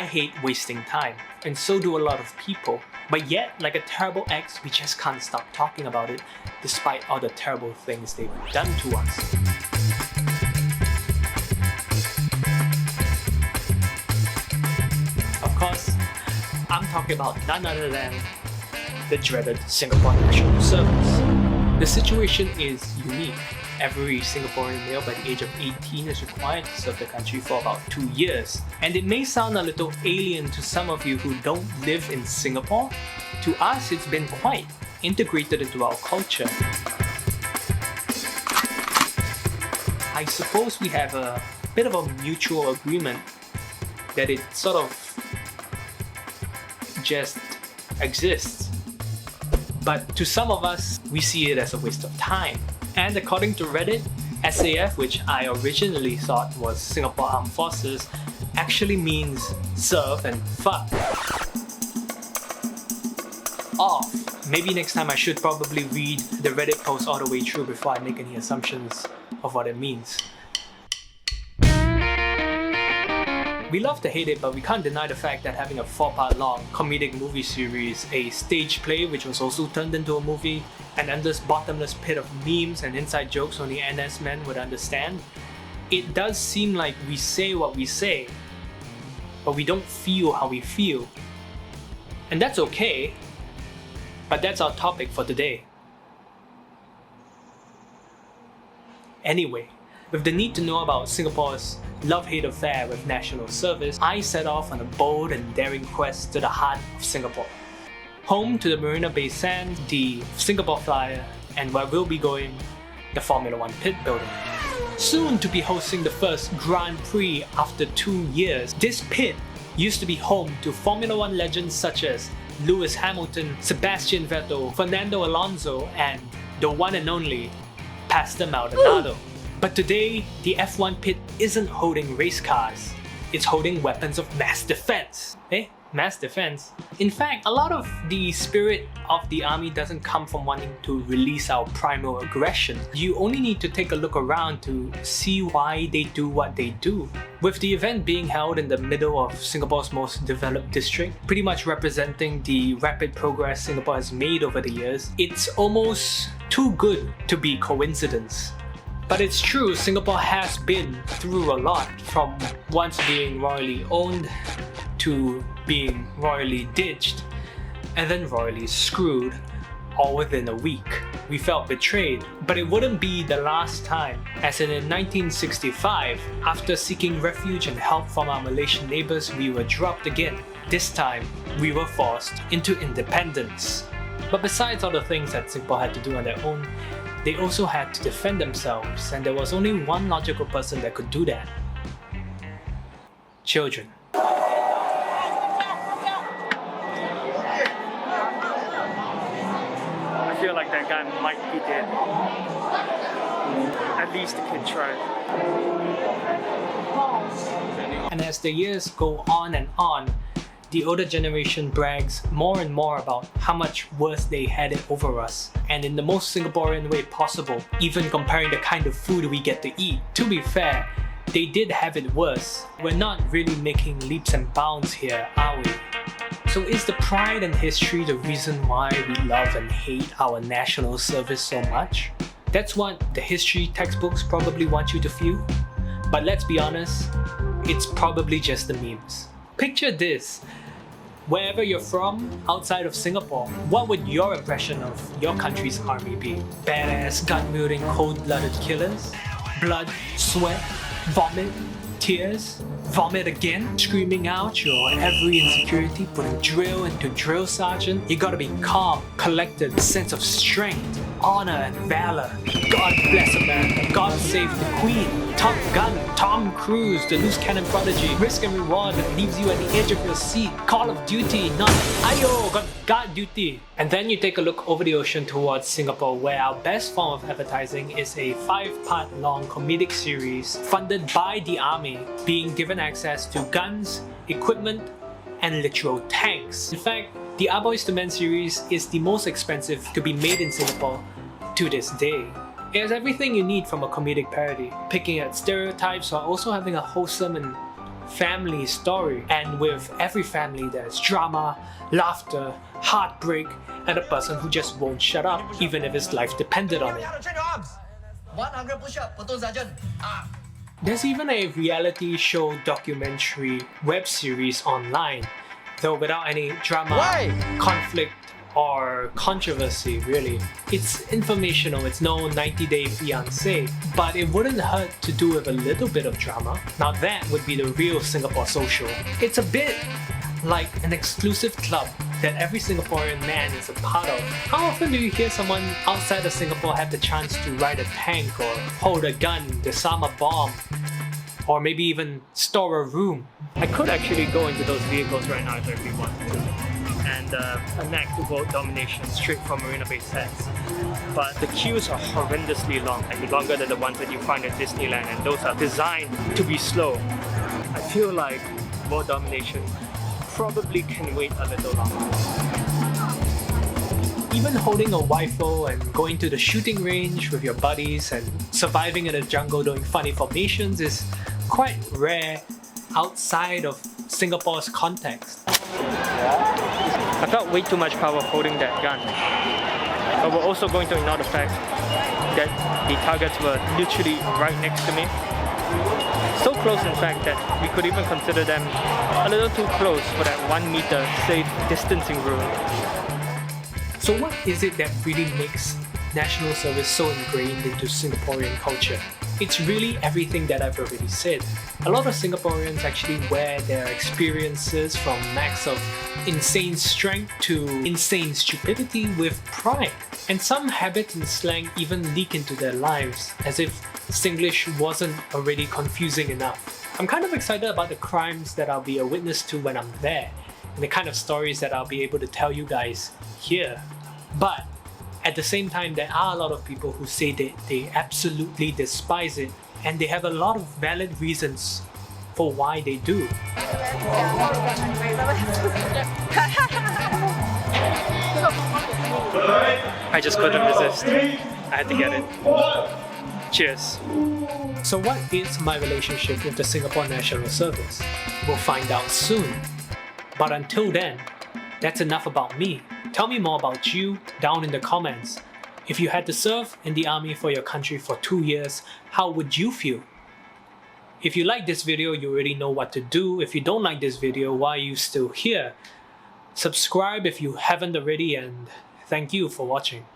I hate wasting time, and so do a lot of people. But yet, like a terrible ex, we just can't stop talking about it, despite all the terrible things they've done to us. Of course, I'm talking about none other than the dreaded Singapore National Service. The situation is unique. Every Singaporean male by the age of 18 is required to serve the country for about 2 years. And it may sound a little alien to some of you who don't live in Singapore. To us, it's been quite integrated into our culture. I suppose we have a bit of a mutual agreement that it sort of just exists. But to some of us, we see it as a waste of time. And according to Reddit, SAF, which I originally thought was Singapore Armed Forces, actually means serve and fuck. Off. Maybe next time I should probably read the Reddit post all the way through before I make any assumptions of what it means. We love to hate it, but we can't deny the fact that having a 4-part long comedic movie series, a stage play which was also turned into a movie, an endless bottomless pit of memes and inside jokes only NS men would understand, it does seem like we say what we say, but we don't feel how we feel. And that's okay, but that's our topic for today. Anyway, with the need to know about Singapore's love-hate affair with national service, I set off on a bold and daring quest to the heart of Singapore. Home to the Marina Bay Sands, the Singapore Flyer, and where we'll be going, the Formula 1 pit building. Soon to be hosting the first Grand Prix after 2 years, this pit used to be home to Formula 1 legends such as Lewis Hamilton, Sebastian Vettel, Fernando Alonso, and the one and only Pastor Maldonado. But today, the F1 pit isn't holding race cars, it's holding weapons of mass defense. Mass defense? In fact, a lot of the spirit of the army doesn't come from wanting to release our primal aggression. You only need to take a look around to see why they do what they do. With the event being held in the middle of Singapore's most developed district, pretty much representing the rapid progress Singapore has made over the years, it's almost too good to be coincidence. But it's true, Singapore has been through a lot, from once being royally owned to being royally ditched and then royally screwed, all within a week. We felt betrayed, but it wouldn't be the last time, as in 1965, after seeking refuge and help from our Malaysian neighbours, we were dropped again. This time, we were forced into independence. But besides all the things that Singapore had to do on their own, they also had to defend themselves, and there was only one logical person that could do that. Children. I feel like that guy might be dead. At least the kid tried. And as the years go on and on, the older generation brags more and more about how much worse they had it over us, and in the most Singaporean way possible, even comparing the kind of food we get to eat. To be fair, they did have it worse. We're not really making leaps and bounds here, are we? So is the pride and history the reason why we love and hate our national service so much? That's what the history textbooks probably want you to feel. But let's be honest, it's probably just the memes. Picture this. Wherever you're from, outside of Singapore, what would your impression of your country's army be? Badass, gun-wielding, cold-blooded killers? Blood, sweat, vomit, tears, vomit again, screaming out your every insecurity, putting drill into drill sergeant? You gotta be calm, collected, sense of strength, honor and valor. God bless America, God save the Queen. Top Gun, Tom Cruise, the loose cannon prodigy, risk and reward that leaves you at the edge of your seat. Call of Duty, not Ayo, got guard duty. And then you take a look over the ocean towards Singapore, where our best form of advertising is a 5-part long comedic series funded by the army, being given access to guns, equipment, and literal tanks. In fact, the Our Boys to Men series is the most expensive to be made in Singapore to this day. It has everything you need from a comedic parody, picking at stereotypes while also having a wholesome and family story, and with every family there's drama, laughter, heartbreak, and a person who just won't shut up even if his life depended on it. 100 push-up, platoon sergeant. There's even a reality show documentary web series online, though without any drama, conflict, or controversy really. It's informational, it's no 90 Day Fiancé, but it wouldn't hurt to do with a little bit of drama. Now that would be the real Singapore social. It's a bit like an exclusive club that every Singaporean man is a part of. How often do you hear someone outside of Singapore have the chance to ride a tank or hold a gun, disarm a bomb, or maybe even store a room? I could actually go into those vehicles right now if I really wanted to, and enact world domination straight from Marina Bay Sands. But the queues are horrendously long, like longer than the ones that you find at Disneyland, and those are designed to be slow. I feel like world domination probably can wait a little longer. Even holding a rifle and going to the shooting range with your buddies and surviving in the jungle doing funny formations is quite rare outside of Singapore's context. I felt way too much power holding that gun, but we're also going to ignore the fact that the targets were literally right next to me. So close in fact that we could even consider them a little too close for that 1 meter safe distancing rule. So what is it that really makes national service so ingrained into Singaporean culture? It's really everything that I've already said. A lot of Singaporeans actually wear their experiences from acts of insane strength to insane stupidity with pride. And some habits and slang even leak into their lives, as if Singlish wasn't already confusing enough. I'm kind of excited about the crimes that I'll be a witness to when I'm there, and the kind of stories that I'll be able to tell you guys here. But at the same time, there are a lot of people who say that they absolutely despise it, and they have a lot of valid reasons for why they do. I just couldn't resist. I had to get it. Cheers. So what is my relationship with the Singapore National Service? We'll find out soon. But until then, that's enough about me. Tell me more about you down in the comments. If you had to serve in the army for your country for 2 years, how would you feel? If you like this video, you already know what to do. If you don't like this video, why are you still here? Subscribe if you haven't already, and thank you for watching.